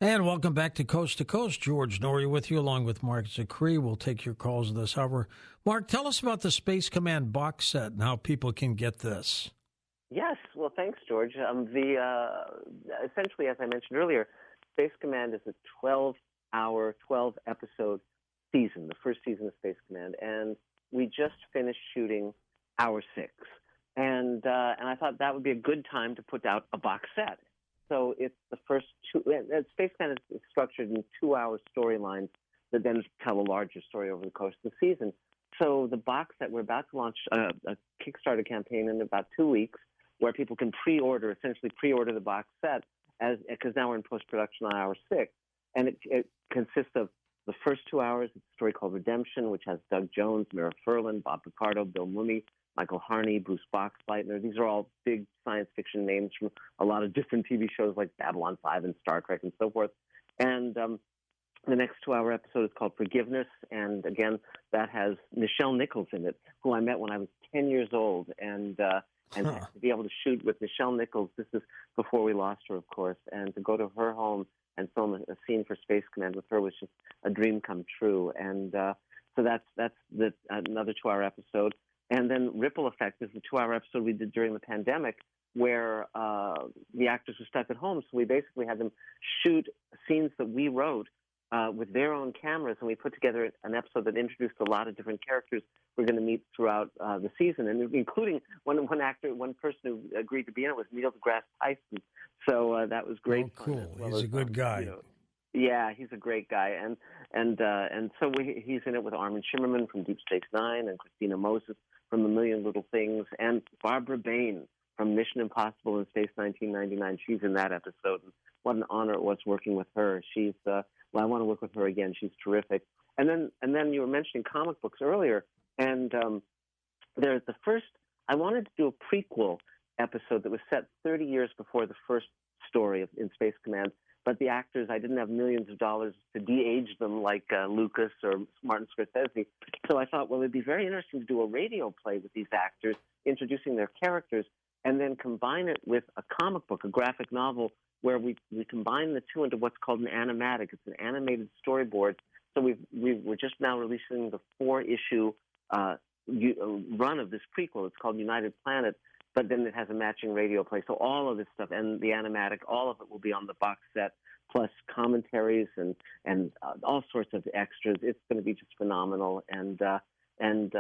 And welcome back to Coast. George Norrie with you, along with Mark Zicree. We'll take your calls this hour. Mark, tell us about the Space Command box set and how people can get this. Yes, well, thanks, George. Essentially, as I mentioned earlier, Space Command is a 12-hour, 12-episode season, the first season of Space Command, and we just finished shooting Hour 6. And I thought that would be a good time to put out a box set. So it's the first two. Space Command is structured in 2-hour storylines that then tell a larger story over the course of the season. So the box set, we're about to launch a Kickstarter campaign in about 2 weeks, where people can essentially pre-order the box set, because now we're in post-production on Hour 6, and it consists of the first 2 hours. It's a story called Redemption, which has Doug Jones, Mira Furlan, Bob Picardo, Bill Mumy, Michael Harney, Bruce Boxleitner. These are all big science fiction names from a lot of different TV shows like Babylon 5 and Star Trek and so forth. And the next 2-hour episode is called Forgiveness, and again, that has Nichelle Nichols in it, who I met when I was 10 years old, and to be able to shoot with Nichelle Nichols, this is before we lost her, of course, and to go to her home and film a scene for Space Command with her was just a dream come true. And so that's another 2-hour episode. And then Ripple Effect is the 2-hour episode we did during the pandemic, where the actors were stuck at home. So we basically had them shoot scenes that we wrote with their own cameras, and we put together an episode that introduced a lot of different characters we're going to meet throughout the season, and including one person who agreed to be in it was Neil deGrasse Tyson. So that was great. Oh, cool. Well, he's a good guy. Yeah, he's a great guy, and so he's in it with Armin Shimmerman from Deep Space Nine, and Christina Moses from A Million Little Things, and Barbara Bain from Mission Impossible in Space 1999. She's in that episode. And what an honor it was working with her. She's I want to work with her again. She's terrific. And then you were mentioning comic books earlier, and there's the first. I wanted to do a prequel episode that was set 30 years before the first story in Space Command. But the actors, I didn't have millions of dollars to de-age them like Lucas or Martin Scorsese. So I thought, well, it'd be very interesting to do a radio play with these actors, introducing their characters, and then combine it with a comic book, a graphic novel, where we combine the two into what's called an animatic. It's an animated storyboard. So we're just now releasing the 4-issue run of this prequel. It's called United Planet, but then it has a matching radio play. So all of this stuff and the animatic, all of it will be on the box set, plus commentaries and all sorts of extras. It's going to be just phenomenal. And in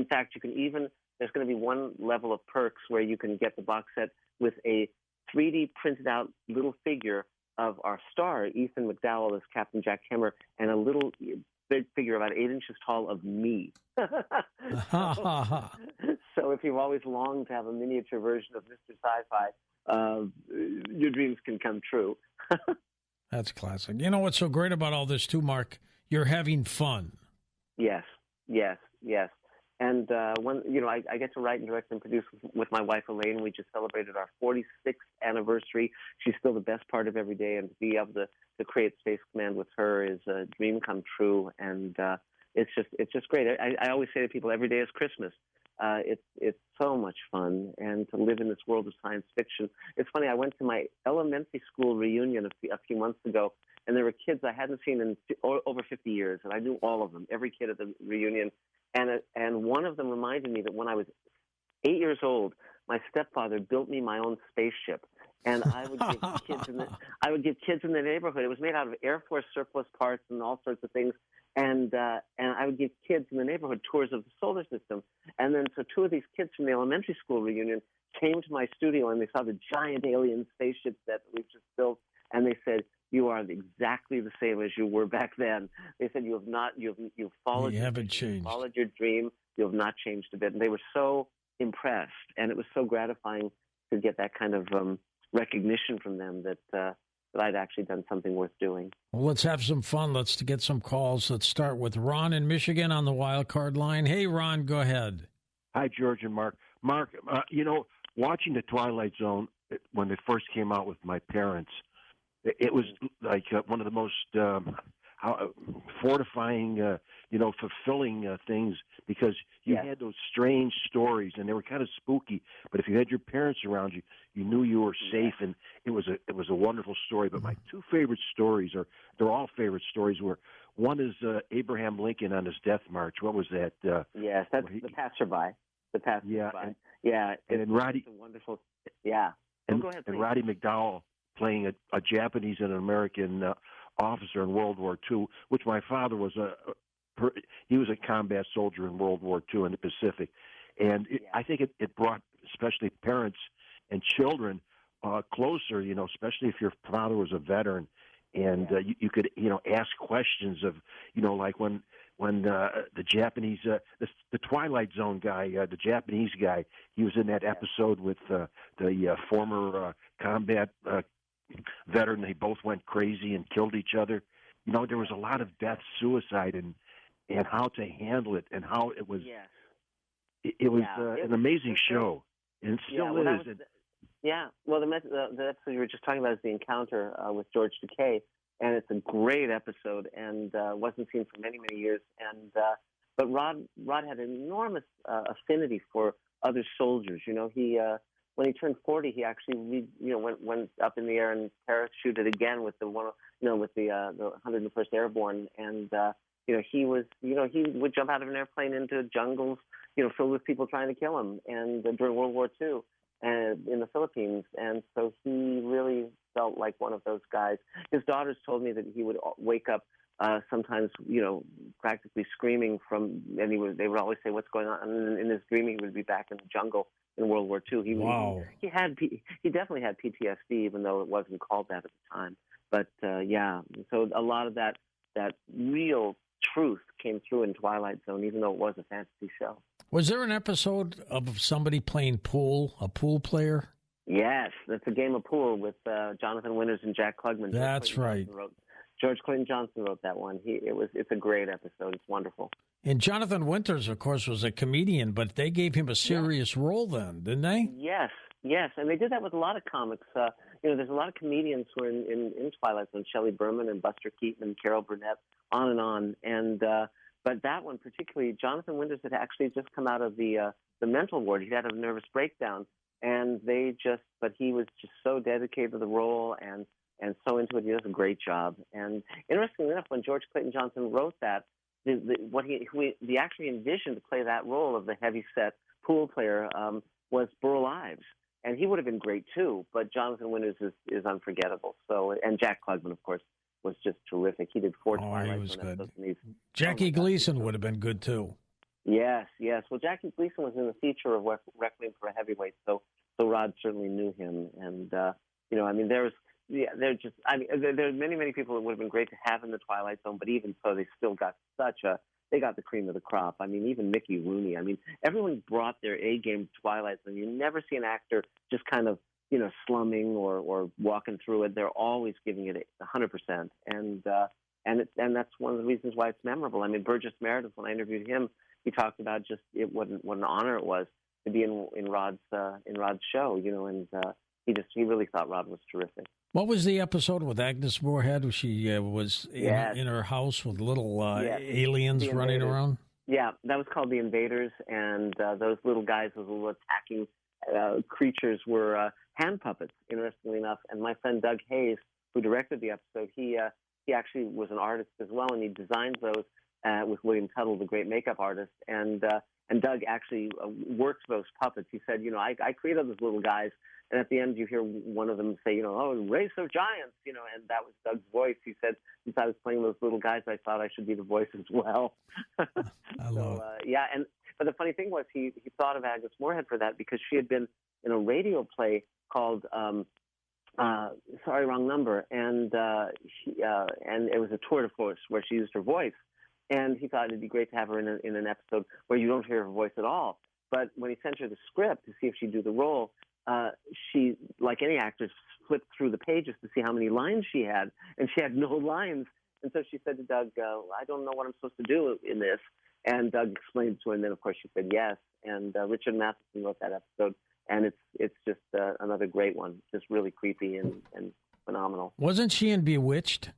fact, there's going to be one level of perks where you can get the box set with a 3D printed out little figure of our star, Ethan McDowell, as Captain Jack Hemmer, and a little big figure about 8 inches tall of me. So if you've always longed to have a miniature version of Mr. Sci-Fi, your dreams can come true. That's classic. You know what's so great about all this, too, Mark? You're having fun. Yes. And I get to write and direct and produce with my wife, Elaine. We just celebrated our 46th anniversary. She's still the best part of every day, and to be able to create Space Command with her is a dream come true. And it's just great. I always say to people, every day is Christmas. It's so much fun, and to live in this world of science fiction. It's funny, I went to my elementary school reunion a few months ago, and there were kids I hadn't seen in over 50 years, and I knew all of them, every kid at the reunion. And one of them reminded me that when I was 8 years old, my stepfather built me my own spaceship, and I would give kids in the neighborhood. It was made out of Air Force surplus parts and all sorts of things. And I would give kids in the neighborhood tours of the solar system. And then so 2 of these kids from the elementary school reunion came to my studio, and they saw the giant alien spaceship that we've just built, and they said, "You are exactly the same as you were back then." They said, "You've followed. You haven't changed. You followed your dream. You have not changed a bit." And they were so impressed, and it was so gratifying to get that kind of recognition from them that I'd actually done something worth doing. Well, let's have some fun. Let's get some calls. Let's start with Ron in Michigan on the wild card line. Hey, Ron, go ahead. Hi, George and Mark. Mark, watching the Twilight Zone when it first came out with my parents, it was like one of the most how fortifying, fulfilling things, because you had those strange stories and they were kind of spooky. But if you had your parents around you, you knew you were safe, and it was a wonderful story. But my two favorite stories they're all favorite stories. One is Abraham Lincoln on his death march. What was that? Yes, that's The Passerby. The Passerby. Yeah, and then Roddy. It's a wonderful. Yeah. Go ahead, please. And Roddy McDowell playing a Japanese and an American officer in World War II, which my father was he was a combat soldier in World War II in the Pacific, and I think it brought especially parents and children closer. Especially if your father was a veteran, and you could ask questions of like when the Japanese the Twilight Zone guy, the Japanese guy, he was in that episode with the former combat veteran. They both went crazy and killed each other. There was a lot of death, suicide, and how to handle it, and how it was. It was an amazing show, and it still is. Well, the episode you were just talking about is The Encounter with George Takei, and it's a great episode, and wasn't seen for many, many years. And but Rod had an enormous affinity for other soldiers. He when he turned 40, he actually went up in the air and parachuted again with the 101st Airborne, and he would jump out of an airplane into jungles filled with people trying to kill him, and during World War II. And in the Philippines, and so he really felt like one of those guys. His daughters told me that he would wake up sometimes, practically screaming and they would always say, "What's going on?" And in his dream, he would be back in the jungle in World War II. He definitely had PTSD, even though it wasn't called that at the time. But so a lot of that real truth came through in Twilight Zone, even though it was a fantasy show. Was there an episode of somebody playing pool, a pool player? Yes, that's a game of pool with Jonathan Winters and Jack Klugman. That's right. George Clinton Johnson wrote that one. It's a great episode. It's wonderful. And Jonathan Winters, of course, was a comedian, but they gave him a serious role then, didn't they? Yes, and they did that with a lot of comics. There's a lot of comedians who are in Twilight Zone, Shelley Berman and Buster Keaton and Carol Burnett, on and on. And but that one particularly, Jonathan Winters had actually just come out of the mental ward. He had a nervous breakdown, and but he was just so dedicated to the role and so into it. He does a great job. And interestingly enough, when George Clinton Johnson wrote that, what he actually envisioned to play that role of the heavy-set pool player was Burl Ives. And he would have been great, too, but Jonathan Winters is unforgettable. So, and Jack Klugman, of course, was just terrific. He did 4 Twilight. He was good. Jackie Gleason would have been good, too. Yes. Well, Jackie Gleason was in the feature of Requiem for a Heavyweight, so Rod certainly knew him. And, there are many people that would have been great to have in the Twilight Zone, but even so, they still got they got the cream of the crop. I mean, even Mickey Rooney. I mean, everyone brought their A game to Twilight Zone. You never see an actor just kind of, slumming or walking through it. They're always giving it 100%. And that's one of the reasons why it's memorable. I mean, Burgess Meredith, when I interviewed him, he talked about just what an honor it was to be in Rod's show, and he really thought Rod was terrific. What was the episode with Agnes Moorehead? She was in her house with little aliens running around? Yeah, that was called The Invaders, and those little guys, those little attacking creatures were hand puppets, interestingly enough. And my friend Doug Hayes, who directed the episode, he actually was an artist as well, and he designed those with William Tuttle, the great makeup artist. And Doug actually worked those puppets. He said, I created those little guys. And at the end, you hear one of them say, race of giants, and that was Doug's voice. He said, since I was playing those little guys, I thought I should be the voice as well. I love it. But the funny thing was he thought of Agnes Moorehead for that because she had been in a radio play called Sorry, Wrong Number, and it was a tour de force where she used her voice. And he thought it'd be great to have her in an episode where you don't hear her voice at all. But when he sent her the script to see if she'd do the role, she, like any actor, flipped through the pages to see how many lines she had, and she had no lines. And so she said to Doug, I don't know what I'm supposed to do in this. And Doug explained to her, and then, of course, she said yes. And Richard Matheson wrote that episode, and it's just another great one, just really creepy and phenomenal. Wasn't she in Bewitched?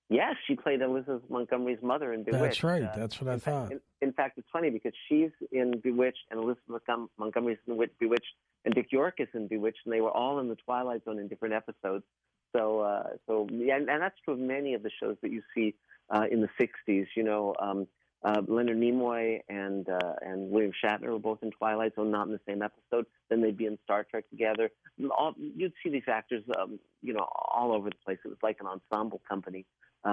Yes, she played Elizabeth Montgomery's mother in Bewitched. That's right. That's what I thought. In fact, it's funny because she's in Bewitched and Elizabeth Montgomery's in Bewitched and Dick York is in Bewitched, and they were all in the Twilight Zone in different episodes. So yeah, and that's true of many of the shows that you see in the '60s. Leonard Nimoy and William Shatner were both in Twilight Zone, not in the same episode. Then they'd be in Star Trek together. You'd see these actors, all over the place. It was like an ensemble company.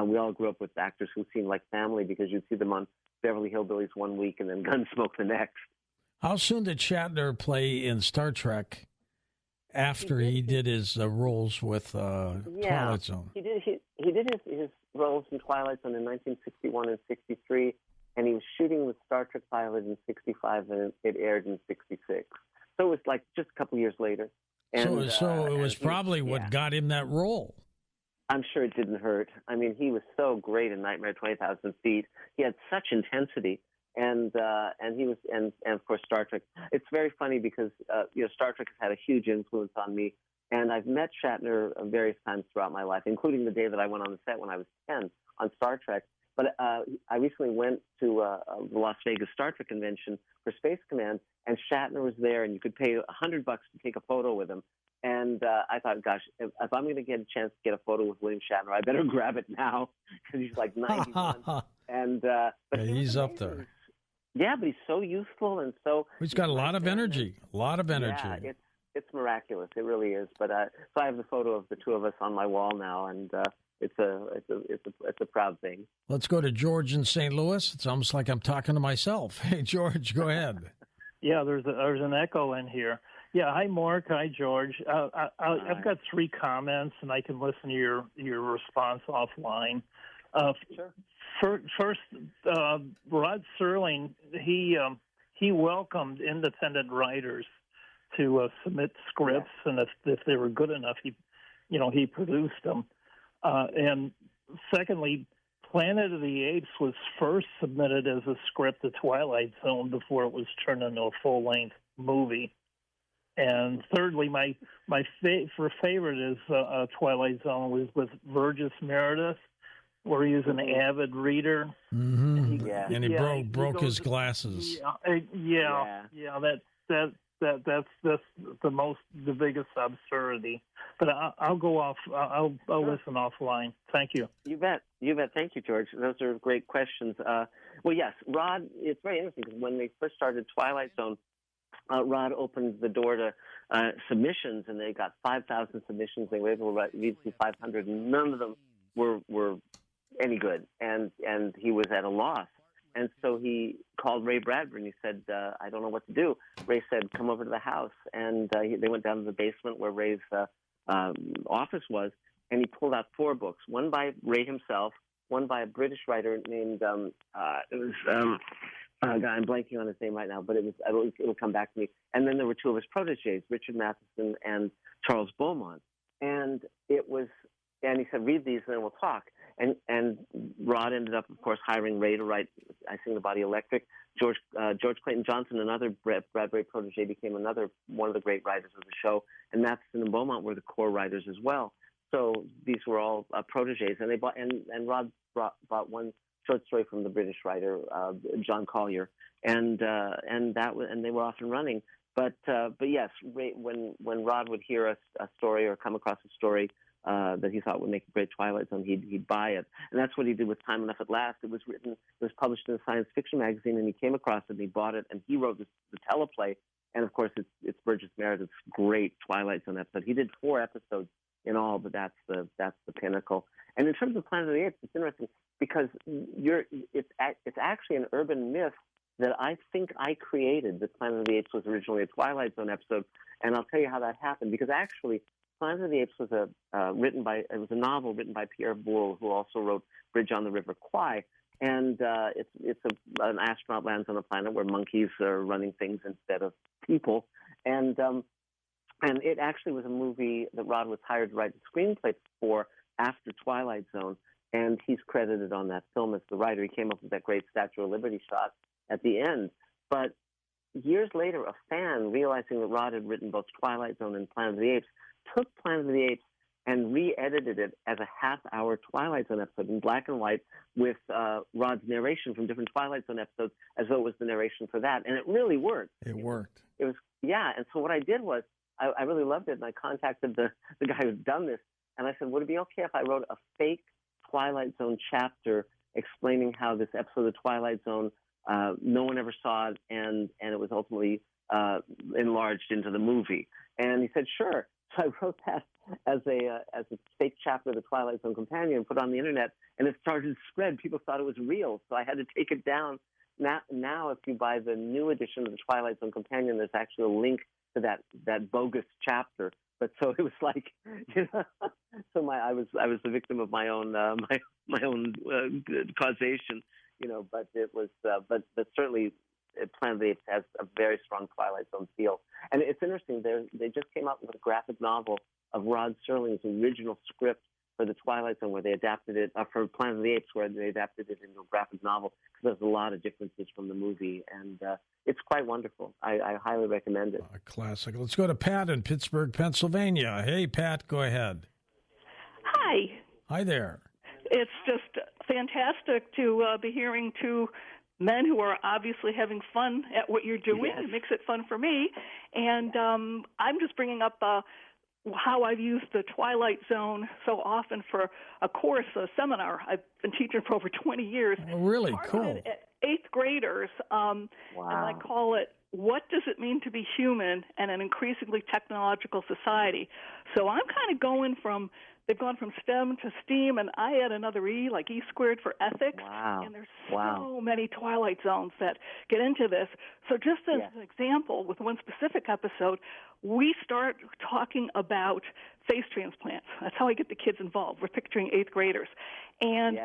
We all grew up with actors who seemed like family because you'd see them on Beverly Hillbillies one week and then Gunsmoke the next. How soon did Shatner play in Star Trek after he did his roles with Twilight Zone? He did his roles in Twilight Zone in 1961 and 63, and he was shooting with Star Trek Pilot in 65, and it aired in 66. So it was like just a couple years later. And, so it was probably what got him that role. I'm sure it didn't hurt. I mean, he was so great in Nightmare at 20,000 Feet. He had such intensity, and he was, and of course Star Trek. It's very funny because Star Trek has had a huge influence on me, and I've met Shatner various times throughout my life, including the day that I went on the set when I was 10 on Star Trek. But I recently went to the Las Vegas Star Trek convention for Space Command, and Shatner was there, and you could pay $100 to take a photo with him. And I thought, gosh, if I'm going to get a chance to get a photo with William Shatner, I better grab it now because he's like 91. But he's up there. Yeah, but he's so youthful and so. He's got a lot of energy. Yeah, it's miraculous. It really is. But so I have the photo of the two of us on my wall now, and it's a proud thing. Let's go to George in St. Louis. It's almost like I'm talking to myself. Hey, George, go ahead. Yeah, there's an echo in here. Yeah, hi, Mark. Hi, George. I've got 3 comments, and I can listen to your response offline. Sure. First, Rod Serling, he welcomed independent writers to submit scripts, and if they were good enough, he produced them. And secondly, Planet of the Apes was first submitted as a script to Twilight Zone before it was turned into a full-length movie. And thirdly, my favorite is Twilight Zone was with Burgess Meredith, where he was an avid reader. Mm-hmm. And he broke his glasses. That's the biggest absurdity. But I'll go off. I'll listen offline. Thank you. You bet. Thank you, George. Those are great questions. Well, yes, Rod. It's very interesting because when they first started Twilight Zone, Rod opened the door to submissions, and they got 5,000 submissions. They were able to read through 500, and none of them were any good. And he was at a loss. And so he called Ray Bradbury, and he said, I don't know what to do. Ray said, come over to the house. And they went down to the basement where Ray's office was, and he pulled out 4 books, one by Ray himself, one by a British writer named, I'm blanking on his name right now, but it'll come back to me. And then there were 2 of his protégés, Richard Matheson and Charles Beaumont. And he said, read these, and then we'll talk. And Rod ended up, of course, hiring Ray to write I Sing the Body Electric. George Clayton Johnson, another Bradbury protégé, became one of the great writers of the show. And Matheson and Beaumont were the core writers as well. So these were all protégés. And they bought, and Rod bought one short story from the British writer John Collier, and they were off and running. But yes, Ray, when Rod would hear a story or come across a story that he thought would make a great Twilight Zone, he'd buy it, and that's what he did with Time Enough at Last. It was published in a science fiction magazine, and he came across it and he bought it, and he wrote the teleplay. And of course, it's Burgess Meredith's great Twilight Zone episode. He did 4 episodes in all, but that's the pinnacle. And in terms of Planet of the Apes, it's interesting because it's actually an urban myth that I think I created. That Planet of the Apes was originally a Twilight Zone episode, and I'll tell you how that happened. Because actually, Planet of the Apes was a novel written by Pierre Boulle, who also wrote Bridge on the River Kwai. And an astronaut lands on a planet where monkeys are running things instead of people. And it actually was a movie that Rod was hired to write the screenplay for after Twilight Zone, and he's credited on that film as the writer. He came up with that great Statue of Liberty shot at the end. But years later, a fan, realizing that Rod had written both Twilight Zone and Planet of the Apes, took Planet of the Apes and re-edited it as a half-hour Twilight Zone episode in black and white with Rod's narration from different Twilight Zone episodes as though it was the narration for that. And it really worked. It worked. It was, yeah. And so what I did was I really loved it, and I contacted the guy who'd done this, and I said, would it be okay if I wrote a fake Twilight Zone chapter explaining how this episode of Twilight Zone, no one ever saw it, and it was ultimately enlarged into the movie? And he said, sure. So I wrote that as a fake chapter of the Twilight Zone Companion and put it on the internet, and it started to spread. People thought it was real, so I had to take it down. Now if you buy the new edition of the Twilight Zone Companion, there's actually a link to that bogus chapter. But so it was like, so I was the victim of my own my own causation, But it was, but certainly, Planet of the Apes has a very strong Twilight Zone feel. And it's interesting, they just came out with a graphic novel of Rod Serling's original script for the Twilight Zone, where they adapted it, for Planet of the Apes, where they adapted it into a graphic novel, because there's a lot of differences from the movie. And it's quite wonderful. I highly recommend it. A classic. Let's go to Pat in Pittsburgh, Pennsylvania. Hey, Pat, go ahead. Hi. Hi there. It's just fantastic to be hearing two men who are obviously having fun at what you're doing. Yes. It makes it fun for me. And I'm just bringing up how I've used the Twilight Zone so often for a course, a seminar. I've been teaching for over 20 years. Oh, really? Started Cool. it at 8th graders, Wow. and I call it, what does it mean to be human in an increasingly technological society? So I'm kind of they've gone from STEM to STEAM, and I add another E, like E squared for ethics. Wow. And there's so many Twilight Zones that get into this. So just as an example, with one specific episode, we start talking about face transplants. That's how I get the kids involved. We're picturing 8th graders. And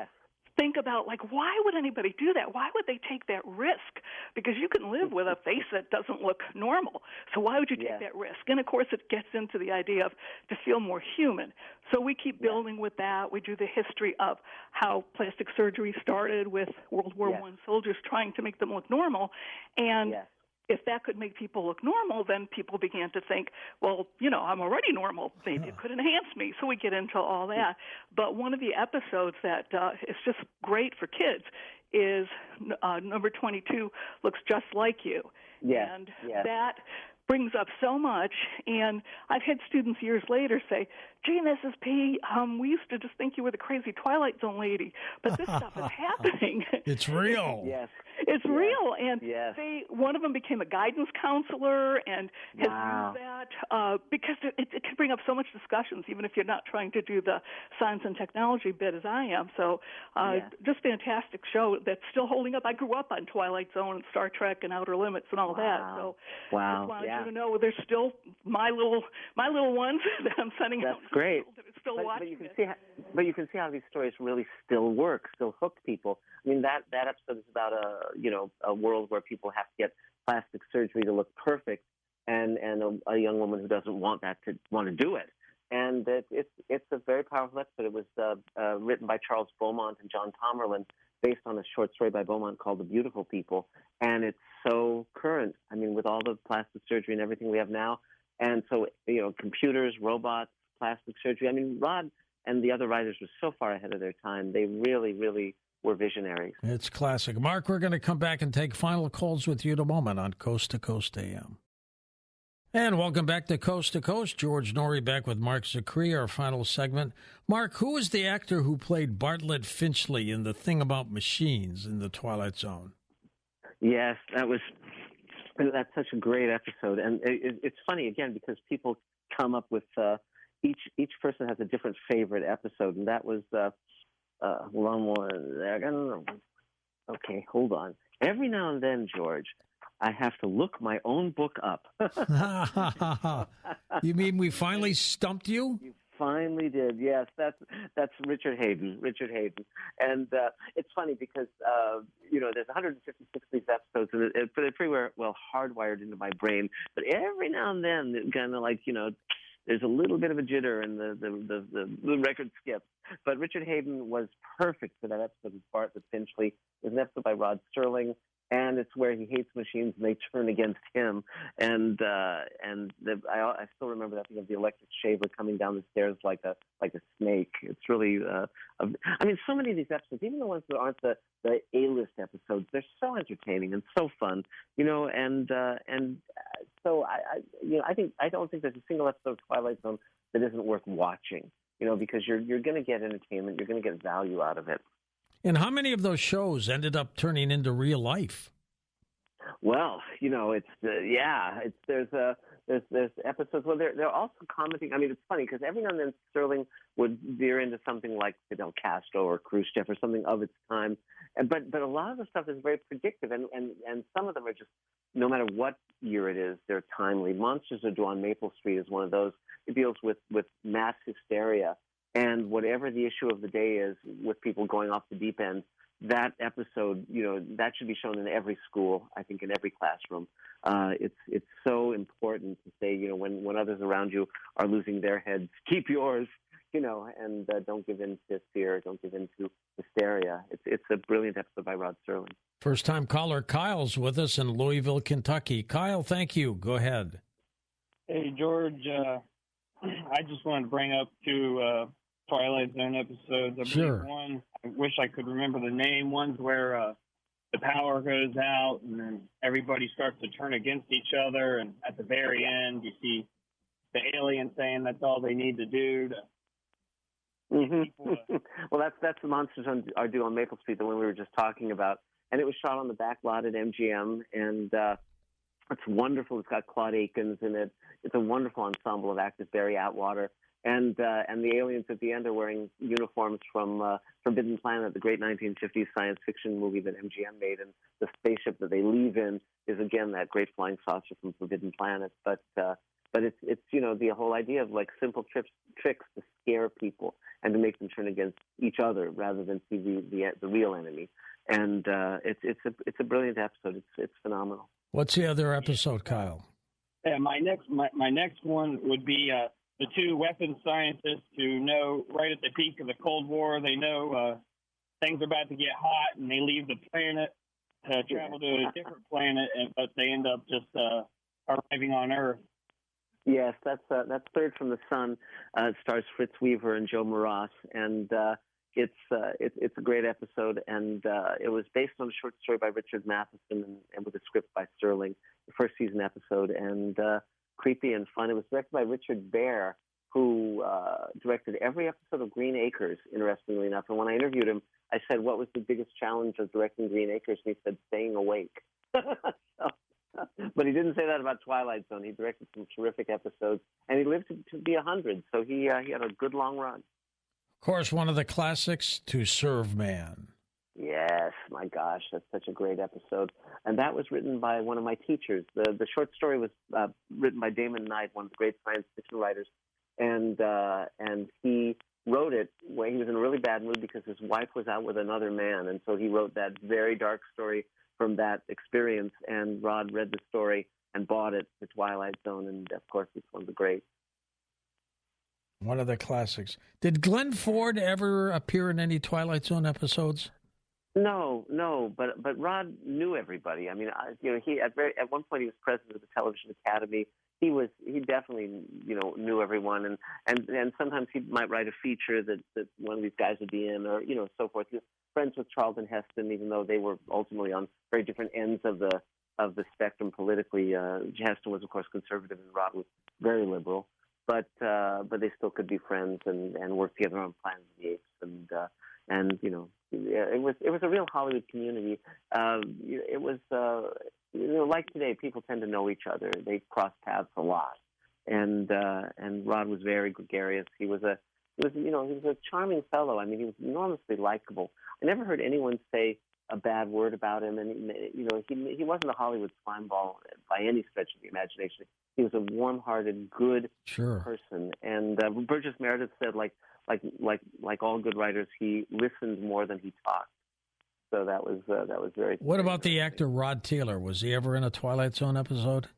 think about, why would anybody do that? Why would they take that risk? Because you can live with a face that doesn't look normal. So why would you take that risk? And, of course, it gets into the idea of to feel more human. So we keep building with that. We do the history of how plastic surgery started with World War I soldiers trying to make them look normal. And if that could make people look normal, then people began to think, well, I'm already normal. Maybe it could enhance me. So we get into all that. But one of the episodes that is just great for kids is number 22, Looks Just Like You. And that brings up so much. And I've had students years later say, gee, Mrs. P, we used to just think you were the crazy Twilight Zone lady, but this stuff is happening. It's real. It's real. And one of them became a guidance counselor and has used that because it can bring up so much discussions, even if you're not trying to do the science and technology bit as I am. So just fantastic show that's still holding up. I grew up on Twilight Zone and Star Trek and Outer Limits and all that. So just wanted you to know there's still my little ones that I'm sending out. That's great. That are still watching but you can see how these stories really still work, still hook people. I mean, that episode is about a world where people have to get plastic surgery to look perfect, and a young woman who doesn't want to do it. And it's a very powerful episode. It was written by Charles Beaumont and John Tomerlin, based on a short story by Beaumont called The Beautiful People, and it's so current. I mean, with all the plastic surgery and everything we have now, and so computers, robots, plastic surgery. I mean, Rod and the other writers were so far ahead of their time. They really, really were visionaries. It's classic. Mark, we're going to come back and take final calls with you in a moment on Coast to Coast AM. And welcome back to Coast. George Norrie back with Mark Zicree, our final segment. Mark, who is the actor who played Bartlett Finchley in The Thing About Machines in The Twilight Zone? Yes, that's such a great episode. And it's funny, again, because people come up with each person has a different favorite episode, and that was okay, hold on. Every now and then, George, I have to look my own book up. You mean we finally stumped you? You finally did. Yes, that's Richard Hayden. And it's funny because there's 156 of these episodes, and they're pretty well hardwired into my brain. But every now and then, it kind of there's a little bit of a jitter and the record skips. But Richard Hayden was perfect for that episode of Bartlett Finchley. It was an episode by Rod Serling. and it's where he hates machines and they turn against him. And I still remember that thing of the electric shaver coming down the stairs like a snake. It's really, I mean, so many of these episodes, even the ones that aren't the A-list episodes, they're so entertaining and so fun, you know. And so I don't think there's a single episode of Twilight Zone that isn't worth watching, you know, because you're going to get entertainment, you're going to get value out of it. And how many of those shows ended up turning into real life? Well, you know, there's episodes where they're also commenting. I mean, it's funny because every now and then Sterling would veer into something like Fidel Castro or Khrushchev or something of its time, but a lot of the stuff is very predictive, and some of them are just, no matter what year it is, they're timely. Monsters of on Maple Street is one of those. It deals with mass hysteria. And whatever the issue of the day is with people going off the deep end, that episode, you know, that should be shown in every school, I think in every classroom. It's so important to say, you know, when others around you are losing their heads, keep yours, you know, and don't give in to fear, don't give in to hysteria. It's a brilliant episode by Rod Serling. First-time caller Kyle's with us in Louisville, Kentucky. Kyle, thank you. Go ahead. Hey, George. I just wanted to bring up two Twilight Zone episodes. I Sure. believe one, I wish I could remember the name. One's where the power goes out and then everybody starts to turn against each other. And at the very end, you see the alien saying that's all they need to do to Well, that's the Monsters Are Due on Maple Street, the one we were just talking about. And it was shot on the back lot at MGM, and it's wonderful. It's got Claude Akins in it. It's a wonderful ensemble of actors, Barry Atwater. And the aliens at the end are wearing uniforms from Forbidden Planet, the great 1950s science fiction movie that MGM made. And the spaceship that they leave in is, again, that great flying saucer from Forbidden Planet. But it's you know, the whole idea of like simple tricks to scare people and to make them turn against each other rather than see the real enemy. And it's a brilliant episode. It's phenomenal. What's the other episode, Kyle? Yeah, my next one would be the two weapons scientists who know right at the peak of the Cold War, they know things are about to get hot, and they leave the planet to travel to a different planet, but they end up just arriving on Earth. Yes, that's Third from the Sun. It stars Fritz Weaver and Joe Moross, and it's a great episode. And it was based on a short story by Richard Matheson and with a script by Sterling, the first season episode, and creepy and fun. It was directed by Richard Baer, who directed every episode of Green Acres, interestingly enough. And when I interviewed him, I said, what was the biggest challenge of directing Green Acres? And he said, staying awake. But he didn't say that about Twilight Zone. He directed some terrific episodes, and he lived to be 100, so he had a good long run. Of course, one of the classics, To Serve Man. Yes, my gosh, that's such a great episode. And that was written by one of my teachers. The short story was written by Damon Knight, one of the great science fiction writers. And he wrote it when he was in a really bad mood because his wife was out with another man. And so he wrote that very dark story from that experience. And Rod read the story and bought it, The Twilight Zone. And, of course, it's one of the greats. One of the classics. Did Glenn Ford ever appear in any Twilight Zone episodes? No, but Rod knew everybody. I mean, he at one point he was president of the Television Academy. He definitely knew everyone, and sometimes he might write a feature that one of these guys would be in, or so forth. He was friends with Charlton Heston, even though they were ultimately on very different ends of the spectrum politically. Heston was of course conservative, and Rod was very liberal. But they still could be friends and work together on Planet of the Apes, and it was a real Hollywood community. It was like today, people tend to know each other. They cross paths a lot, and Rod was very gregarious. He was a charming fellow. I mean, he was enormously likable. I never heard anyone say a bad word about him, and he wasn't a Hollywood slimeball by any stretch of the imagination. He was a warm-hearted, good person. And Burgess Meredith said, like all good writers, he listened more than he talked. So that was very. What about the actor Rod Taylor? Was he ever in a Twilight Zone episode?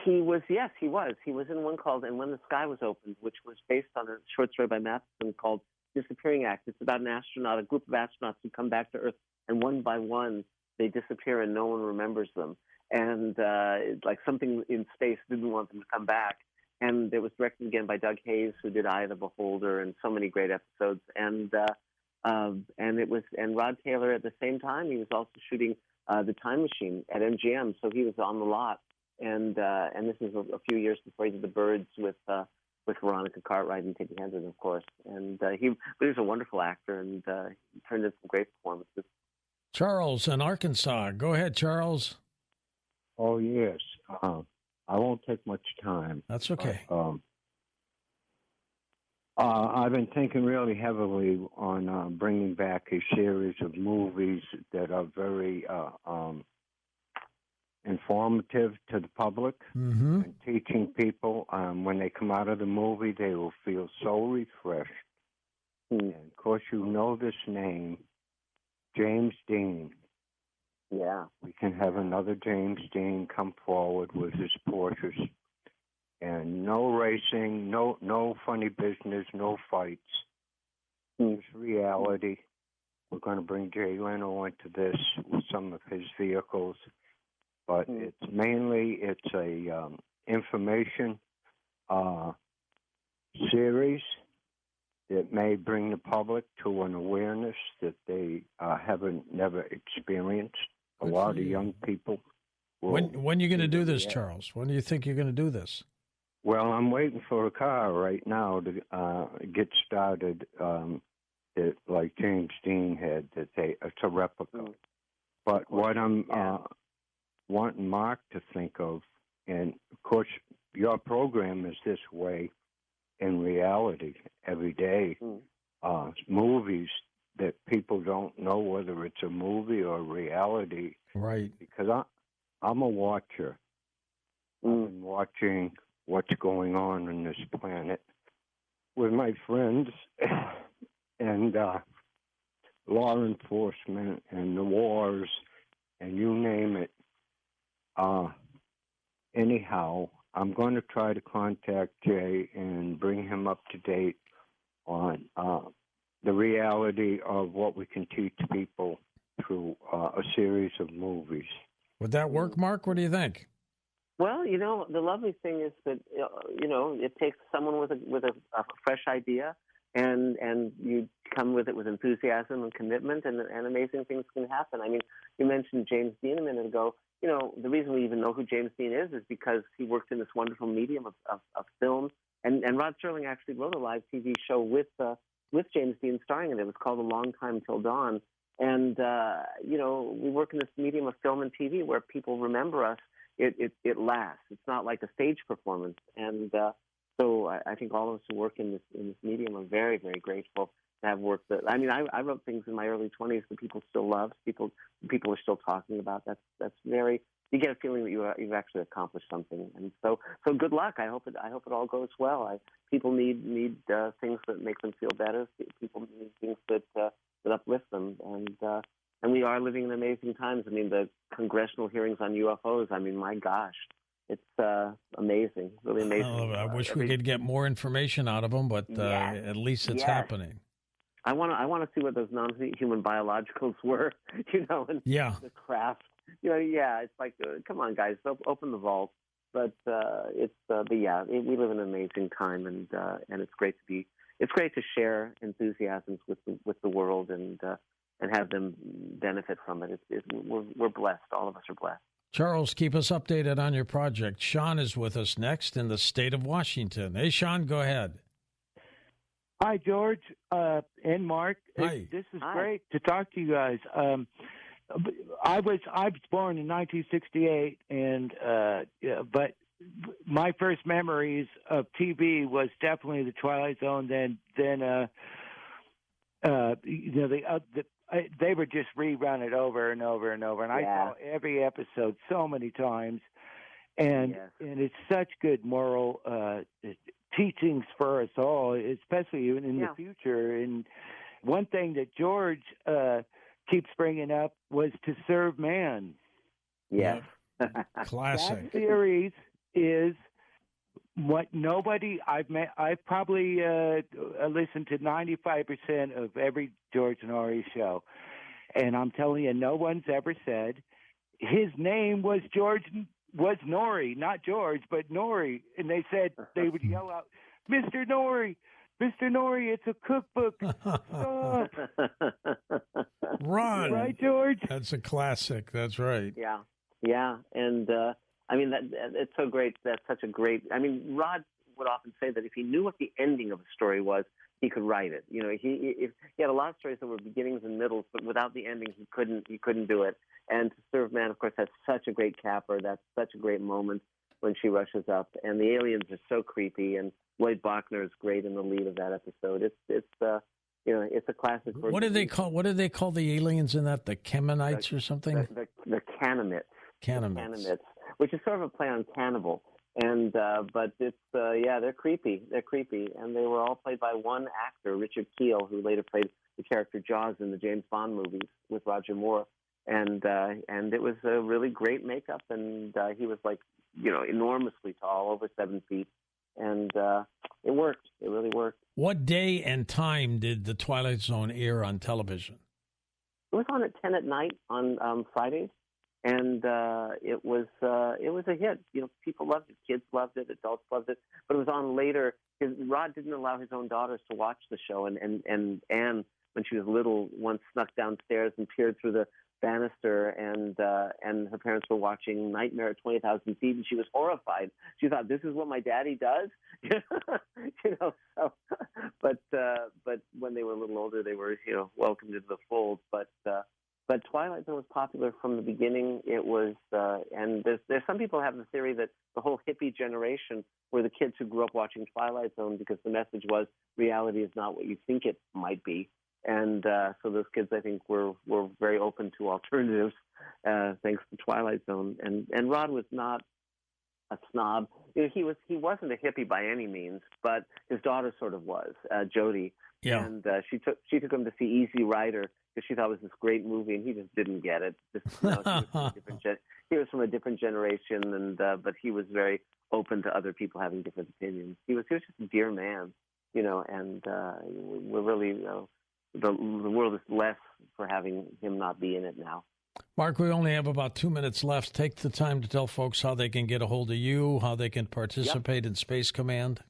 He was. Yes, he was. He was in one called "And When the Sky Was Opened," which was based on a short story by Matheson called "Disappearing Act." It's about a group of astronauts who come back to Earth, and one by one they disappear and no one remembers them. And it's like something in space didn't want them to come back. And it was directed again by Doug Hayes, who did Eye of the Beholder and so many great episodes. And Rod Taylor at the same time, he was also shooting The Time Machine at MGM, so he was on the lot. And this is a few years before he did The Birds with Veronica Cartwright and Tippi Hedren, of course. And he was a wonderful actor, and he turned in some great performances. Charles in Arkansas. Go ahead, Charles. Oh, yes. I won't take much time. That's okay. I've been thinking really heavily on bringing back a series of movies that are very informative to the public and teaching people. When they come out of the movie, they will feel so refreshed. And of course, you know this name, James Dean. Yeah. We can have another James Dean come forward with his Porsches. And no racing, no funny business, no fights. It's reality. We're going to bring Jay Leno into this with some of his vehicles. But it's a information series that may bring the public to an awareness that they never experienced. A lot of young people. When are you going to do this, Charles? When do you think you're going to do this? Well, I'm waiting for a car right now to get started. That like James Dean had, it's a replica. But what I'm wanting Mark to think of, and of course, your program is this way in reality every day. Movies that people don't know whether it's a movie or reality. Right. Because I'm a watcher. I've been watching what's going on this planet with my friends and law enforcement and the wars and you name it. Anyhow, I'm going to try to contact Jay and bring him up to date on the reality of what we can teach people through a series of movies. Would that work, Mark? What do you think? Well, the lovely thing is that, it takes someone with a fresh idea and you come with it with enthusiasm and commitment, and amazing things can happen. I mean, you mentioned James Dean a minute ago. The reason we even know who James Dean is because he worked in this wonderful medium of film. And Rod Serling actually wrote a live TV show with James Dean starring in it. It was called A Long Time Till Dawn. And, we work in this medium of film and TV where people remember us. It lasts. It's not like a stage performance. And so I think all of us who work in this medium are very, very grateful to have work that, I wrote things in my early 20s that people still love, people are still talking about. That's very, you get a feeling that you've actually accomplished something. And so good luck. I hope it all goes well. People need things that make them feel better. People need things that uplift them. And we are living in amazing times. I mean, the congressional hearings on UFOs, my gosh, it's amazing, really amazing. I wish we could get more information out of them, but at least it's happening. I want to see what those non-human biologicals were, and the craft. It's like, come on, guys, open the vault. But we live in an amazing time, and it's great to share enthusiasms with the world and have them benefit from it. We're blessed. All of us are blessed. Charles, keep us updated on your project. Sean is with us next in the state of Washington. Hey, Sean, go ahead. Hi, George and Mark. Hi. This is great to talk to you guys. I was born in 1968, and but my first memories of TV was definitely the Twilight Zone. Then they would just rerun it over and over and over, and I saw every episode so many times, and it's such good moral teachings for us all, especially in the future. And one thing that George keeps bringing up was to serve man. Yes. Classic. That series is what I've probably listened to 95% of every George Norrie show. And I'm telling you, no one's ever said his name was Nori, not George, but Nori. And they said, they would yell out, Mr. Nori, it's a cookbook. Stop. Run. Right, George? That's a classic. That's right. Yeah. And, I mean, it's so great. That's such a great, I mean, Rod would often say that if he knew what the ending of a story was, he could write it. You know, he had a lot of stories that were beginnings and middles, but without the ending, he couldn't do it. And To Serve Man, of course, has such a great capper. That's such a great moment when she rushes up, and the aliens are so creepy. And Lloyd Bachner is great in the lead of that episode. It's it's a classic. What do they call the aliens in that? The Kemenites or something? The Canamites. Canamites, which is sort of a play on cannibal. And but it's they're creepy, and they were all played by one actor, Richard Kiel, who later played the character Jaws in the James Bond movies with Roger Moore, and it was a really great makeup, and he was enormously tall, over 7 feet, and it worked. It really worked. What day and time did the Twilight Zone air on television? It was on at 10 at night on Fridays. And it was a hit. You know, people loved it. Kids loved it. Adults loved it. But it was on later. Rod didn't allow his own daughters to watch the show. And Anne, when she was little, once snuck downstairs and peered through the banister, and her parents were watching Nightmare at 20,000 Feet, and she was horrified. She thought, "This is what my daddy does," you know. So, but when they were a little older, they were welcomed into the fold. But Twilight Zone was popular from the beginning. It was, and there's some people have the theory that the whole hippie generation were the kids who grew up watching Twilight Zone because the message was reality is not what you think it might be. And so those kids, I think, were very open to alternatives thanks to Twilight Zone. And Rod was not a snob. He wasn't a hippie by any means, but his daughter sort of was, Jody. Yeah. And she took him to see Easy Rider because she thought it was this great movie, and he just didn't get it. He was from a different generation, and but he was very open to other people having different opinions. He was just a dear man, and we're really the world is less for having him not be in it now. Mark, we only have about 2 minutes left. Take the time to tell folks how they can get a hold of you, how they can participate in Space Command.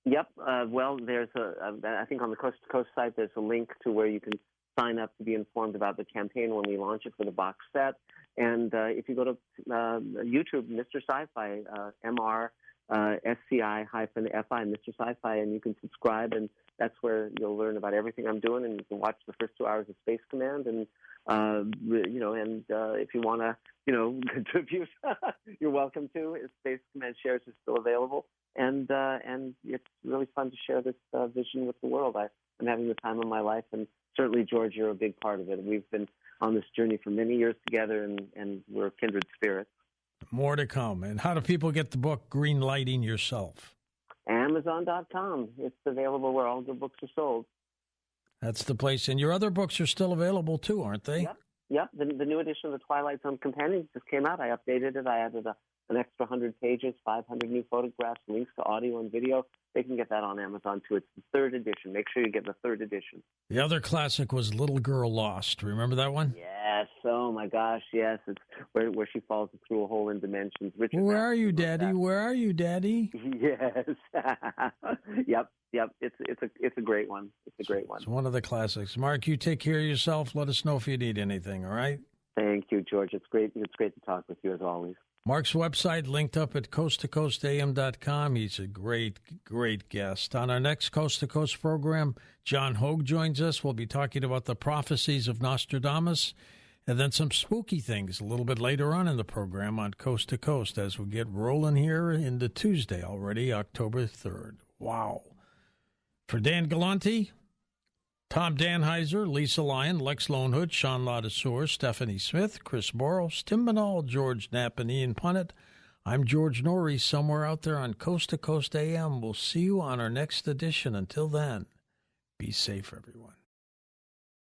Yep. Well, there's I think on the Coast to Coast site, there's a link to where you can sign up to be informed about the campaign when we launch it for the box set. And if you go to YouTube, Mr. Sci-Fi, MRSCI-FI, Mr. Sci-Fi, and you can subscribe, and that's where you'll learn about everything I'm doing, and you can watch the first 2 hours of Space Command, and if you want to, contribute, you're welcome to. Space Command shares are still available, and it's really fun to share this vision with the world. I'm having the time of my life, and certainly, George, you're a big part of it. We've been on this journey for many years together, and we're kindred spirits. More to come. And how do people get the book, Greenlighting Yourself? Amazon.com. It's available where all good books are sold. That's the place. And your other books are still available, too, aren't they? Yep. The new edition of the Twilight Zone Companion just came out. I updated it. I added an extra 100 pages, 500 new photographs, links to audio and video. They can get that on Amazon, too. It's the 3rd edition. Make sure you get the 3rd edition. The other classic was Little Girl Lost. Remember that one? Yes. Oh, my gosh, yes. It's where she falls through a hole in dimensions. Where are you, Daddy? Where are you, Daddy? Yes. Yep. It's a great one. It's a great one. It's one of the classics. Mark, you take care of yourself. Let us know if you need anything, all right? Thank you, George. It's great to talk with you, as always. Mark's website linked up at coasttocoastam.com. He's a great, great guest. On our next Coast to Coast program, John Hogue joins us. We'll be talking about the prophecies of Nostradamus and then some spooky things a little bit later on in the program on Coast to Coast as we get rolling here into Tuesday already, October 3rd. Wow. For Dan Galante, Tom Danheiser, Lisa Lyon, Lex Lonehood, Sean Ladouceur, Stephanie Smith, Chris Boros, Tim Manal, George Knapp, and Ian Punnett, I'm George Norrie, somewhere out there on Coast to Coast AM. We'll see you on our next edition. Until then, be safe, everyone.